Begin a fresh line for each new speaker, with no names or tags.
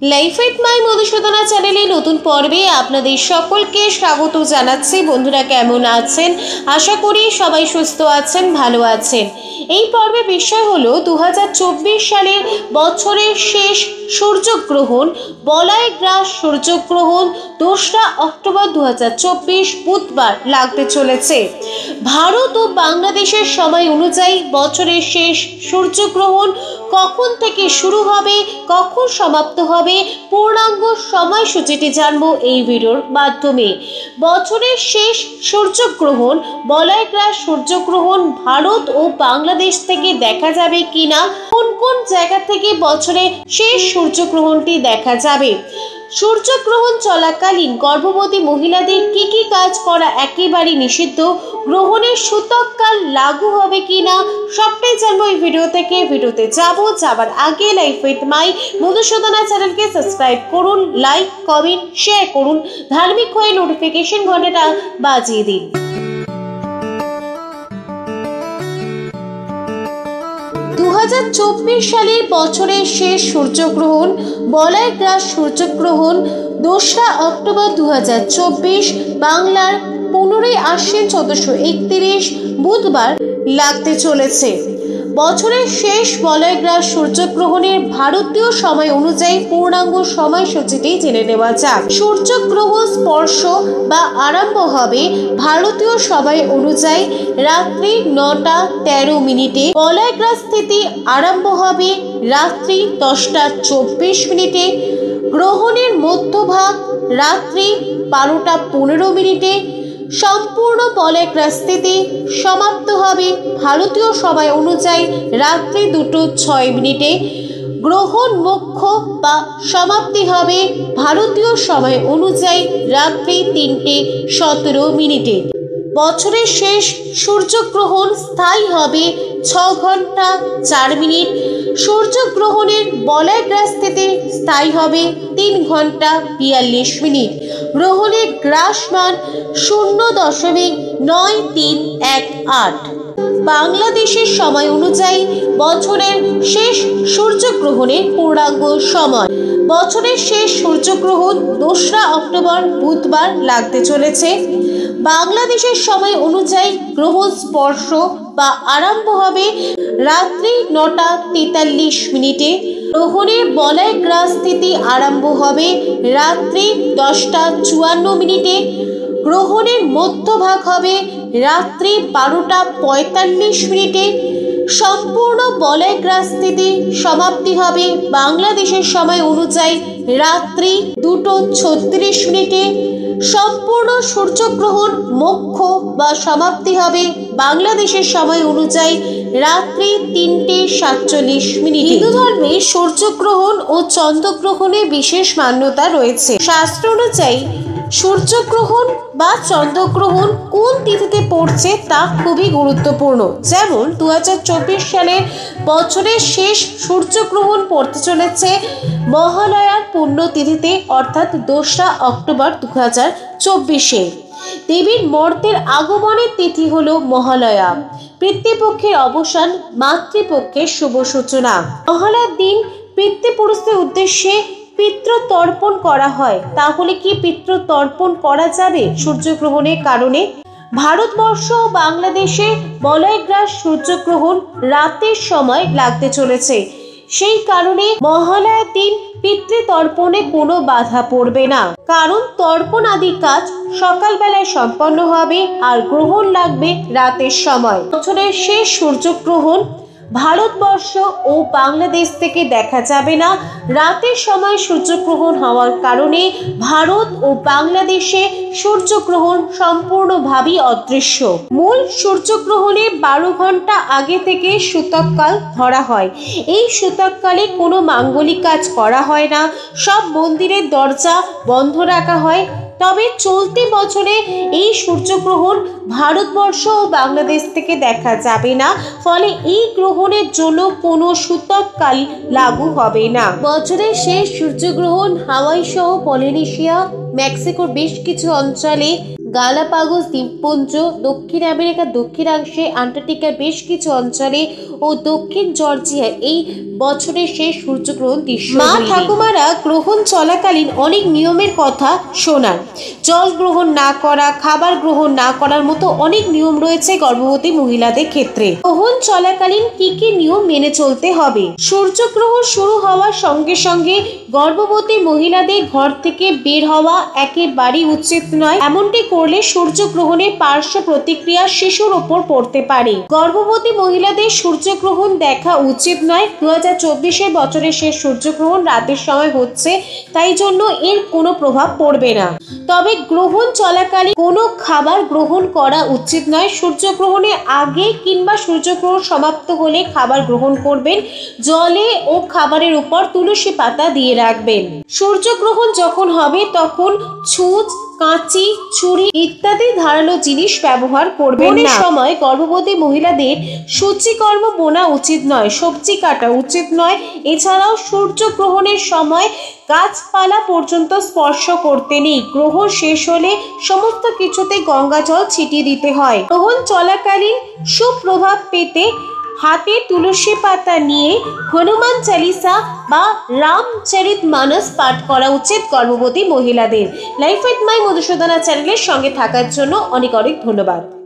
Life with my Madhusudana চ্যানেলে নতুন পর্বে আপনাদের সকলকে স্বাগত জানাচ্ছি। বন্ধুরা কেমন আছেন? আশা করি সবাই সুস্থ আছেন, ভালো আছেন। এই পর্বে বিষয় হলো 2024 সালের বছরের শেষ সূর্যগ্রহণ, বলয় গ্রাস সূর্যগ্রহণ 2রা অক্টোবর 2024 বুধবার লাগতে চলেছে। ভারত ও বাংলাদেশের সময় অনুযায়ী বছরের শেষ সূর্যগ্রহণ কখন থেকে শুরু হবে, কখন সমাপ্ত হবে, পূর্ণাঙ্গ সময়সূচিটি জানবো এই ভিডিওর মাধ্যমে। বছরের শেষ সূর্যগ্রহণ, বলয় গ্রাস সূর্যগ্রহণ ভারত ও বাংলাদেশ থেকে দেখা যাবে কিনা, কোন কোন জায়গা থেকে বছরের শেষ সূর্যগ্রহণটি দেখা যাবে, সূর্যগ্রহণ চলাকালীন গর্ভবতী মহিলাদের কি কি কাজ করা একেবারে নিষিদ্ধ, গ্রহণের সূতককাল লাগু হবে কিনা, সবটাই জানবো এই ভিডিও থেকে। ভিডিওতে যাবার আগে লাইফ উইথ মাই মধুসূদনা চ্যানেলকে সাবস্ক্রাইব করুন, লাইক কমেন্ট শেয়ার করুন, ধার্মিক হয়ে নোটিফিকেশন ঘন্টাটা বাজিয়ে দিন। 2024 সালের বছরের শেষ সূর্যগ্রহণ, বলয় গ্রাস সূর্যগ্রহণ 2রা অক্টোবর 2024 বাংলার 15ই আশ্বিন 1431 বুধবার লাগতে চলেছে। বছরের শেষ বলয় গ্রাস সূর্যগ্রহণের ভারতীয় সময় অনুযায়ী পূর্ণাঙ্গ সময়সূচিটি জেনে নেওয়া যাক। সূর্যগ্রহণ স্পর্শ বা আরম্ভ হবে ভারতীয় সময় অনুযায়ী রাত্রি 9টা 13 মিনিটে। বলয় গ্রাস স্থিতি আরম্ভ হবে রাত্রি 10টা 24 মিনিটে। গ্রহণের মধ্যভাগ রাত্রি 12টা 15 মিনিটে। সম্পূর্ণ বলয় গ্রাস স্থিতি সমাপ্ত হবে ভারতীয় সময় অনুযায়ী রাত্রি 2টো 6 মিনিটে। গ্রহণ মোক্ষ বা সমাপ্তি হবে ভারতীয় সময় অনুযায়ী রাত্রি 3টে 17 মিনিটে। বছরের শেষ সূর্যগ্রহণ স্থায়ী হবে 6 ঘন্টা 4 মিনিট। সূর্যগ্রহণের বলয় গ্রাস স্থিতি স্থায়ী হবে 3 ঘন্টা 42 মিনিট। গ্রহণের গ্রাস মান 0.9318। বাংলাদেশের সময় অনুযায়ী বছরের শেষ সূর্যগ্রহণের পূর্ণাঙ্গ সময়। বছরের শেষ সূর্যগ্রহণ 2রা অক্টোবর বুধবার লাগতে চলেছে। বাংলাদেশের সময় অনুযায়ী গ্রহণ স্পর্শ বা আরম্ভ হবে রাত্রি 9টা 43 মিনিটে। গ্রহণের বলয় গ্রাস স্থিতি আরম্ভ হবে রাত্রি 10টা 54 মিনিটে। গ্রহণের মধ্যভাগ হবে রাত্রি 12টা 45 মিনিটে। সম্পূর্ণ বলয় গ্রাস স্থিতি সমাপ্তি হবে বাংলাদেশের সময় অনুযায়ী রাত্রি 2টো 36 মিনিটে। সম্পূর্ণ সূর্যগ্রহণ মোক্ষ বা সমাপ্তি হবে বাংলাদেশের সময় অনুযায়ী রাত্রি 3টে 47 মিনিট। হিন্দু ধর্মে সূর্যগ্রহণ ও চন্দ্রগ্রহণে বিশেষ মান্যতা রয়েছে। শাস্ত্র অনুযায়ী সূর্যগ্রহণ বা চন্দ্রগ্রহণ কোন তিথিতে পড়ছে তা খুবই গুরুত্বপূর্ণ। যেমন 2024 সালের বছরের শেষ সূর্যগ্রহণ পড়তে চলেছে মহালয়ার পুণ্যতিথিতে, অর্থাৎ 2রা অক্টোবর 2024। দেবীর মর্তের আগমনের তিথি হলো মহালয়া। পিতৃপক্ষের অবসান, মাতৃপক্ষের শুভ সূচনা। মহালয়ার দিন পিতৃপুরুষদের উদ্দেশ্যে পিতৃতর্পণ করা হয়। তাহলে কি পিতৃতর্পণ করা যাবে সূর্যগ্রহণের কারণে? ভারতবর্ষ ও বাংলাদেশে বলয় গ্রাস সূর্যগ্রহণ রাতের সময় লাগতে চলেছে। সেই কারণে মহালয়ার দিন পিতৃতর্পণে কোনো বাধা পড়বে না, কারণ তর্পণ আদি কাজ সকালবেলায় সম্পন্ন হবে আর গ্রহণ লাগবে রাতের সময়। বছরের শেষ সূর্যগ্রহণ ভারতবর্ষ ও বাংলাদেশ থেকে দেখা যাবে না। রাতের সময় সূর্যগ্রহণ হওয়ার কারণে ভারত ও বাংলাদেশে সূর্যগ্রহণ সম্পূর্ণভাবেই অদৃশ্য। মূল সূর্যগ্রহণের 12 ঘন্টা আগে থেকে সূতককাল ধরা হয়। এই সূতককালে কোনো মাঙ্গলিক কাজ করা হয় না। সব মন্দিরের দরজা বন্ধ রাখা হয়। তবে চলতি বছরে এই সূর্যগ্রহণ ভারতবর্ষ ও বাংলাদেশ থেকে দেখা যাবে না, ফলে এই গ্রহণের জন্য কোনো সূতককাল লাগু হবে না। বছরের শেষ সূর্যগ্রহণ হাওয়াই সহ পলিনেশিয়া, মেক্সিকোর বেশ কিছু অঞ্চলে গালাপাগোস দ্বীপপুঞ্জ, দক্ষিণ আমেরিকার দক্ষিণাংশে, আন্টার্কটিকার বেশ কিছু অঞ্চলে ও দক্ষিণ জর্জিয়ায় এই বছরের শেষ সূর্যগ্রহণ দৃশ্য। মা ঠাকুমারা গ্রহণ চলাকালীন অনেক নিয়মের কথা শোনান। জল গ্রহণ না করা, খাবার গ্রহণ না করার মতো অনেক নিয়ম রয়েছে গর্ভবতী মহিলাদের ক্ষেত্রে। গ্রহণ চলাকালীন কি কি নিয়ম মেনে চলতে হবে? সূর্যগ্রহণ শুরু হওয়ার সঙ্গে সঙ্গে গর্ভবতী মহিলাদের ঘর থেকে বের হওয়া একেবারেই উচিত নয়। এমনটি করলে সূর্যগ্রহণের পার্শ্ব প্রতিক্রিয়া শিশুর ওপর পড়তে পারে। গর্ভবতী মহিলাদের সূর্যগ্রহণ দেখা উচিত নয়। 2024 বছরের শেষ সূর্যগ্রহণ রাতের সময় হচ্ছে, তাই জন্য এর কোনো প্রভাব পড়বে না। তবে গ্রহণ চলাকালীন কোনো খাবার গ্রহণ করা উচিত নয়। সূর্যগ্রহণের আগে কিংবা সূর্যগ্রহণ সমাপ্ত হলে খাবার গ্রহণ করবেন। জলে ও খাবারের উপর তুলসী পাতা দিয়ে রাখবেন। সূর্যগ্রহণ যখন হবে তখন ছুঁচ, কাঁচি, ছুরি ইত্যাদি ধারালো জিনিস ব্যবহার করবেন না। সময় গর্ভবতী মহিলাদের সূচিকর্ম বোনা উচিত নয়, সবজি কাটা উচিত নয়। এছাড়াও সূর্যগ্রহণের সময় গাছপালা পর্যন্ত স্পর্শ করতে নেই। গ্রহণ শেষ হলে সমস্ত কিছুতে গঙ্গা জল ছিটিয়ে দিতে হয়। গ্রহণ চলাকালীন সুপ্রভাব পেতে হাতে তুলসী পাতা নিয়ে হনুমান চালিসা বা রামচরিতমানস পাঠ করা উচিত গর্ভবতী মহিলাদের। লাইফ উইথ মাই মধুসূদনা চ্যানেলের সঙ্গে থাকার জন্য অনেক অনেক ধন্যবাদ।